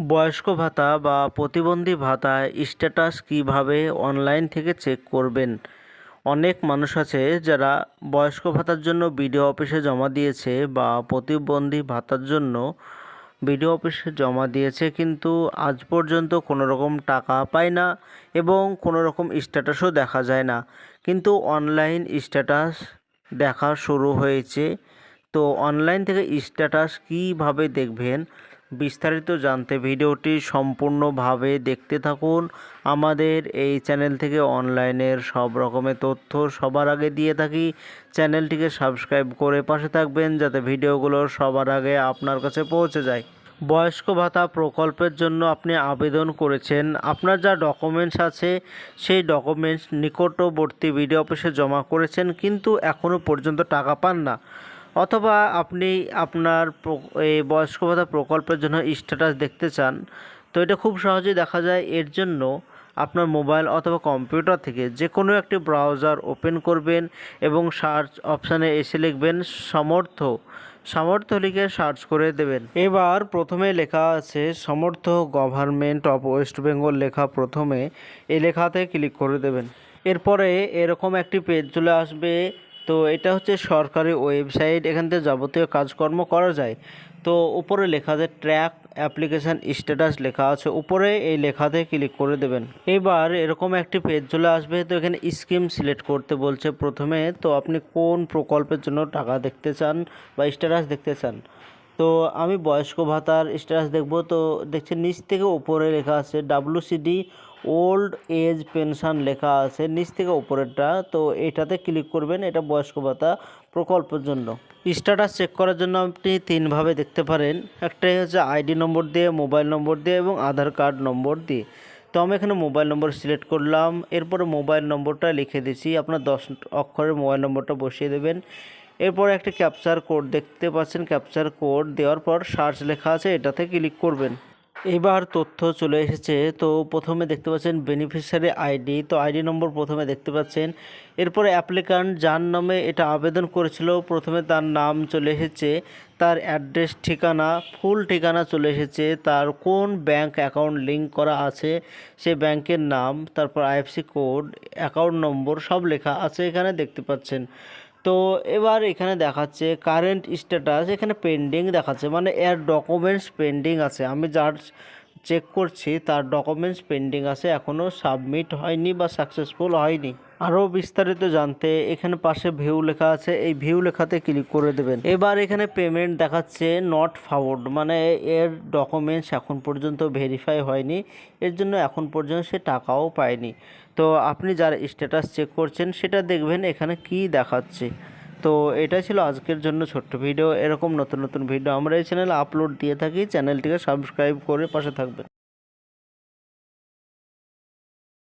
বয়স্ক ভাতা বা প্রতিবন্ধী ভাতায় স্ট্যাটাস কিভাবে অনলাইন থেকে চেক করবেন। অনেক মানুষ আছে যারা বয়স্ক ভাতার জন্য বিডিও অফিসে জমা দিয়েছে বা প্রতিবন্ধী ভাতার জন্য বিডিও অফিসে জমা দিয়েছে, কিন্তু আজ পর্যন্ত কোনো রকম টাকা পায় না এবং কোনো রকম স্ট্যাটাসও দেখা যায় না। কিন্তু অনলাইন স্ট্যাটাস দেখা শুরু হয়েছে। তো অনলাইন থেকে স্ট্যাটাস কীভাবে দেখবেন, বিস্তারিত জানতে ভিডিওটি সম্পূর্ণভাবে দেখতে থাকুন। আমাদের এই চ্যানেল থেকে অনলাইনের সব রকমের তথ্য সবার আগে দিয়ে থাকি। চ্যানেলটিকে সাবস্ক্রাইব করে পাশে থাকবেন যাতে ভিডিওগুলো সবার আগে আপনার কাছে পৌঁছে যায়। বয়স্ক ভাতা প্রকল্পের জন্য আপনি আবেদন করেছেন, আপনার যা ডকুমেন্টস আছে সেই ডকুমেন্টস নিকটবর্তী বিডিও অফিসে জমা করেছেন, কিন্তু এখনও পর্যন্ত টাকা পান না। অথবা আপনি আপনার এই বয়স্ক ভাতা প্রকল্পের জন্য স্ট্যাটাস দেখতে চান, তো এটা খুব সহজেই দেখা যায়। এর জন্য আপনার মোবাইল অথবা কম্পিউটার থেকে যে কোনো একটি ব্রাউজার ওপেন করবেন এবং সার্চ অপশানে এসে লিখবেন সামর্থ্য লিখে সার্চ করে দেবেন। এবার প্রথমে লেখা আছে সমর্থ গভর্নমেন্ট অফ ওয়েস্ট বেঙ্গল লেখা, প্রথমে এই লেখাতে ক্লিক করে দেবেন। এরপরে এরকম একটি পেজ চলে আসবে। তো এটা হচ্ছে সরকারি ওয়েবসাইট, এখান থেকে যাবতীয় কাজকর্ম করা যায়। তো উপরে লেখা আছে ট্র্যাক অ্যাপ্লিকেশান স্ট্যাটাস লেখা আছে, উপরে এই লেখাতে ক্লিক করে দেবেন। এবার এরকম একটি পেজ চলে আসবে। তো এখানে স্কিম সিলেক্ট করতে বলছে প্রথমে। তো আপনি কোন প্রকল্পের জন্য টাকা দেখতে চান বা স্ট্যাটাস দেখতে চান। তো আমি বয়স্ক ভাতার স্ট্যাটাস দেখব। তো দেখছেন নিচ থেকে উপরে লেখা আছে WCD ওল্ড এজ পেনশন লেখা আছে নিচ থেকে উপরেরটা। তো এটাতে ক্লিক করবেন, এটা বয়স্ক ভাতা প্রকল্পের জন্য। স্ট্যাটাস চেক করার জন্য আপনি তিনভাবে দেখতে পারেন। একটাই হচ্ছে আইডি নম্বর দিয়ে, মোবাইল নম্বর দিয়ে এবং আধার কার্ড নম্বর দিয়ে। তো আমি এখানে মোবাইল নম্বর সিলেক্ট করলাম, এরপরে মোবাইল নম্বরটা লিখে দিচ্ছি। আপনার 10 অক্ষরের মোবাইল নম্বরটা বসিয়ে দেবেন। এরপর একটা ক্যাপচার কোড দেখতে পাচ্ছেন, ক্যাপচার কোড দেওয়ার পর সার্চ লেখা আছে, এটাতে ক্লিক করবেন। এবার তথ্য চলে এসেছে। তো প্রথমে দেখতে পাচ্ছেন বেনিফিশিয়ারি আইডি, তো আইডি নম্বর প্রথমে দেখতে পাচ্ছেন। এরপরে অ্যাপ্লিক্যান্ট যার নামে এটা আবেদন করেছিল প্রথমে তার নাম চলে এসেছে, তার অ্যাড্রেস ঠিকানা ফুল ঠিকানা চলে এসেছে, তার কোন ব্যাংক অ্যাকাউন্ট লিঙ্ক করা আছে সে ব্যাংকের নাম, তারপর IFSC কোড, অ্যাকাউন্ট নম্বর সব লেখা আছে এখানে দেখতে পাচ্ছেন। তো এবার এখানে দেখাচ্ছে কারেন্ট স্ট্যাটাস, এখানে পেন্ডিং দেখাচ্ছে, মানে এর ডকুমেন্টস পেন্ডিং আছে। আমি যার চেক করছি তার ডকুমেন্টস পেন্ডিং আছে, এখনও সাবমিট হয়নি বা সাকসেসফুল হয়নি। আরও বিস্তারিত জানতে এখানে পাশে ভিউ লেখা আছে, এই ভিউ লেখাতে ক্লিক করে দেবেন। এবার এখানে পেমেন্ট দেখাচ্ছে নট ফাউন্ড, মানে এর ডকুমেন্টস এখন পর্যন্ত ভেরিফাই হয়নি, এর জন্য এখন পর্যন্ত সে টাকাও পায়নি। তো আপনি যার স্ট্যাটাস চেক করছেন সেটা দেখবেন এখানে কি দেখাচ্ছে। তো এটা ছিল আজকের জন্য ছোট্ট ভিডিও। এরকম নতুন নতুন ভিডিও আমরা এই চ্যানেলে আপলোড দিয়ে থাকি, চ্যানেলটিকে সাবস্ক্রাইব করে পাশে থাকবেন।